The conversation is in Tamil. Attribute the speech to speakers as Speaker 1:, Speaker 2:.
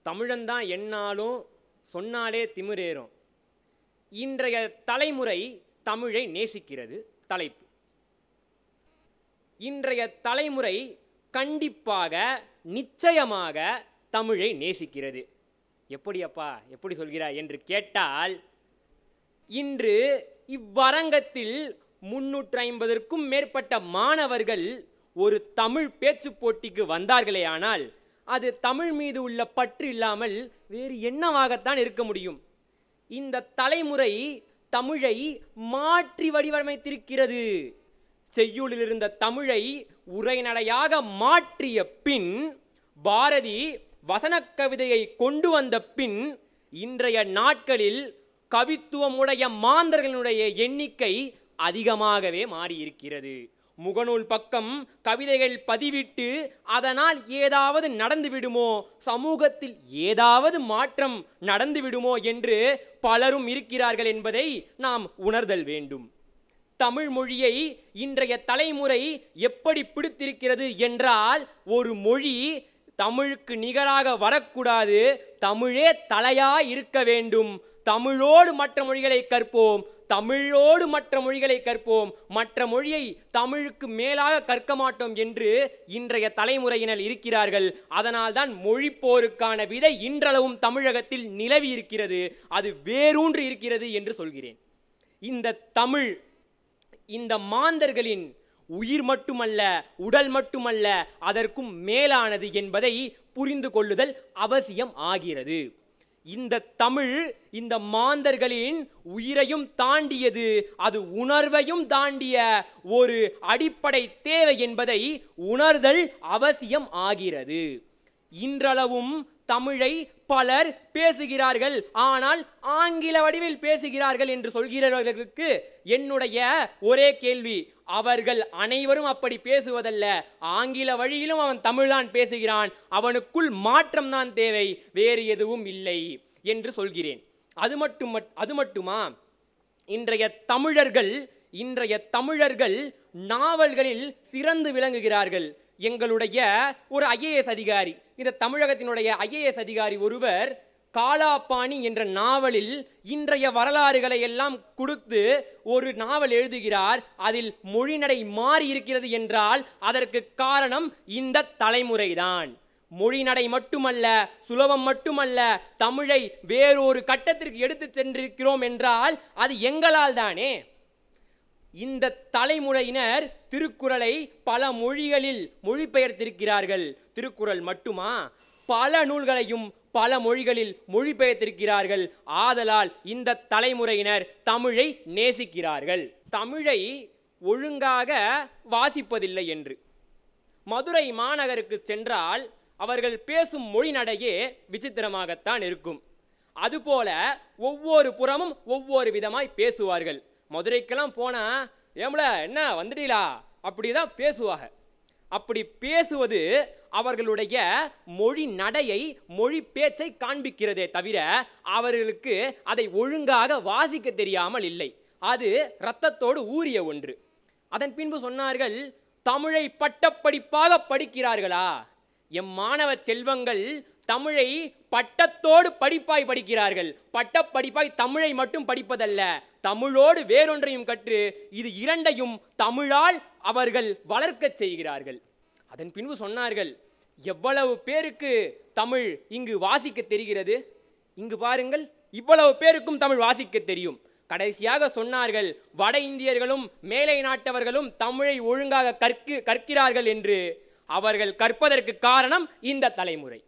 Speaker 1: தமிழன்தான் என்னாலும் சொன்னாலே திமிரேறும். இன்றைய தலைமுறை தமிழை நேசிக்கிறது தலைப்பு. இன்றைய தலைமுறை கண்டிப்பாக நிச்சயமாக தமிழை நேசிக்கிறது. எப்படி அப்பா, எப்படி சொல்கிறாய் என்று கேட்டால், இன்று இவ்வரங்கத்தில் 350க்கும் மேற்பட்ட மாணவர்கள் ஒரு தமிழ் பேச்சு போட்டிக்கு வந்தார்களே ஆனால் அது தமிழ் மீது உள்ள பற்று இல்லாமல் வேறு என்னவாகத்தான் இருக்க முடியும்? இந்த தலைமுறை தமிழை மாற்றி வடிவமைத்திருக்கிறது. செய்யுளில் இருந்த தமிழை உரைநடையாக மாற்றிய பின், பாரதி வசன கவிதையை கொண்டு வந்த பின், இன்றைய நாட்களில் கவித்துவமுடைய மாந்தர்களுடைய எண்ணிக்கை அதிகமாகவே மாறியிருக்கிறது. முகநூல் பக்கம் கவிதைகள் பதிவிட்டு அதனால் ஏதாவது நடந்து விடுமோ, சமூகத்தில் ஏதாவது மாற்றம் நடந்து விடுமோ என்று பலரும் இருக்கிறார்கள் என்பதை நாம் உணர்தல் வேண்டும். தமிழ் மொழியை இன்றைய தலைமுறை எப்படி பிடித்திருக்கிறது என்றால், ஒரு மொழி தமிழுக்கு நிகராக வரக்கூடாது, தமிழே தலையாய் இருக்க வேண்டும். தமிழோடு மற்ற மொழிகளை கற்போம், தமிழோடு மற்ற மொழிகளை கற்போம், மற்ற மொழியை தமிழுக்கு மேலாக கற்க மாட்டோம் என்று இன்றைய தலைமுறையினர் இருக்கிறார்கள். அதனால்தான் மொழி போருக்கான விதை இன்றளவும் தமிழகத்தில் நிலவி இருக்கிறது, அது வேரூன்றி இருக்கிறது என்று சொல்கிறேன். இந்த தமிழ் இந்த மாந்தர்களின் உயிர் மட்டுமல்ல, உடல் மட்டுமல்ல, அதற்கும் மேலானது என்பதை புரிந்து கொள்ளுதல் அவசியம் ஆகிறது. இந்த தமிழ் இந்த மாந்தர்களின் உயிரையும் தாண்டியது, அது உணர்வையும் தாண்டிய ஒரு அடிப்படை தேவை என்பதை உணர்தல் அவசியம் ஆகிறது. இன்றளவும் தமிழை பலர் பேசுகிறார்கள், ஆனால் ஆங்கில வடிவில் பேசுகிறார்கள் என்று சொல்கிறவர்களுக்கு என்னுடைய ஒரே கேள்வி, அவர்கள் அனைவரும் அப்படி பேசுவதல்ல. ஆங்கில வழியிலும் அவன் தமிழ்தான் பேசுகிறான், அவனுக்குள் மாற்றம் தான் தேவை, வேறு எதுவும் இல்லை என்று சொல்கிறேன். அது மட்டுமா, இன்றைய தமிழர்கள் நாவல்களில் சிறந்து விளங்குகிறார்கள். எங்களுடைய ஒரு IAS அதிகாரி, இந்த தமிழகத்தினுடைய IAS அதிகாரி ஒருவர் காலாபாணி என்ற நாவலில் இன்றைய வரலாறுகளை எல்லாம் கொடுத்து ஒரு நாவல் எழுதுகிறார். அதில் மொழிநடை மாறி இருக்கிறது என்றால் அதற்கு காரணம் இந்த தலைமுறைதான். மொழிநடை மட்டுமல்ல, சுலபம் மட்டுமல்ல, தமிழை வேறொரு கட்டத்திற்கு எடுத்து சென்றிருக்கிறோம் என்றால் அது எங்களால் தானே. இந்த தலைமுறையினர் திருக்குறளை பல மொழிகளில் மொழிபெயர்த்திருக்கிறார்கள். திருக்குறள் மட்டுமா, பல நூல்களையும் பல மொழிகளில் மொழிபெயர்த்திருக்கிறார்கள். ஆதலால் இந்த தலைமுறையினர் தமிழை நேசிக்கிறார்கள். தமிழை ஒழுங்காக வாசிப்பதில்லை என்று. மதுரை மாநகருக்கு சென்றால் அவர்கள் பேசும் மொழி நடையே விசித்திரமாகத்தான் இருக்கும். அதுபோல ஒவ்வொரு புறமும் ஒவ்வொரு விதமாய் பேசுவார்கள். மதுரைக்கெல்லாம் போனா ஏம்ல என்ன வந்துட்டீங்களா அப்படிதான் பேசுவாங்க. அப்படி பேசுவது அவர்களுடைய மொழி நடையை, மொழி பேச்சை காண்பிக்கிறதே தவிர அவர்களுக்கு அதை ஒழுங்காக வாசிக்க தெரியாமல் இல்லை. அது இரத்தத்தோடு ஊறிய ஒன்று. அதன் பின்பு சொன்னார்கள், தமிழை பட்டப்படிப்பாக படிக்கிறார்களா? எம் மாணவ செல்வங்கள் தமிழை பட்டத்தோடு படிப்பாய் படிக்கிறார்கள். பட்டப்படிப்பாய் தமிழை மட்டும் படிப்பதல்ல, தமிழோடு வேறொன்றையும் கற்று இது இரண்டையும் தமிழால் அவர்கள் வளர்க்க செய்கிறார்கள். அதன் பின்பு சொன்னார்கள், எவ்வளவு பேருக்கு தமிழ் இங்கு வாசிக்க தெரிகிறது? இங்கு பாருங்கள், இவ்வளவு பேருக்கும் தமிழ் வாசிக்க தெரியும். கடைசியாக சொன்னார்கள், வட இந்தியர்களும் மேலை நாட்டவர்களும் தமிழை ஒழுங்காக கற்கிறார்கள் என்று. அவர்கள் கற்பதற்கு காரணம் இந்த தலைமுறை.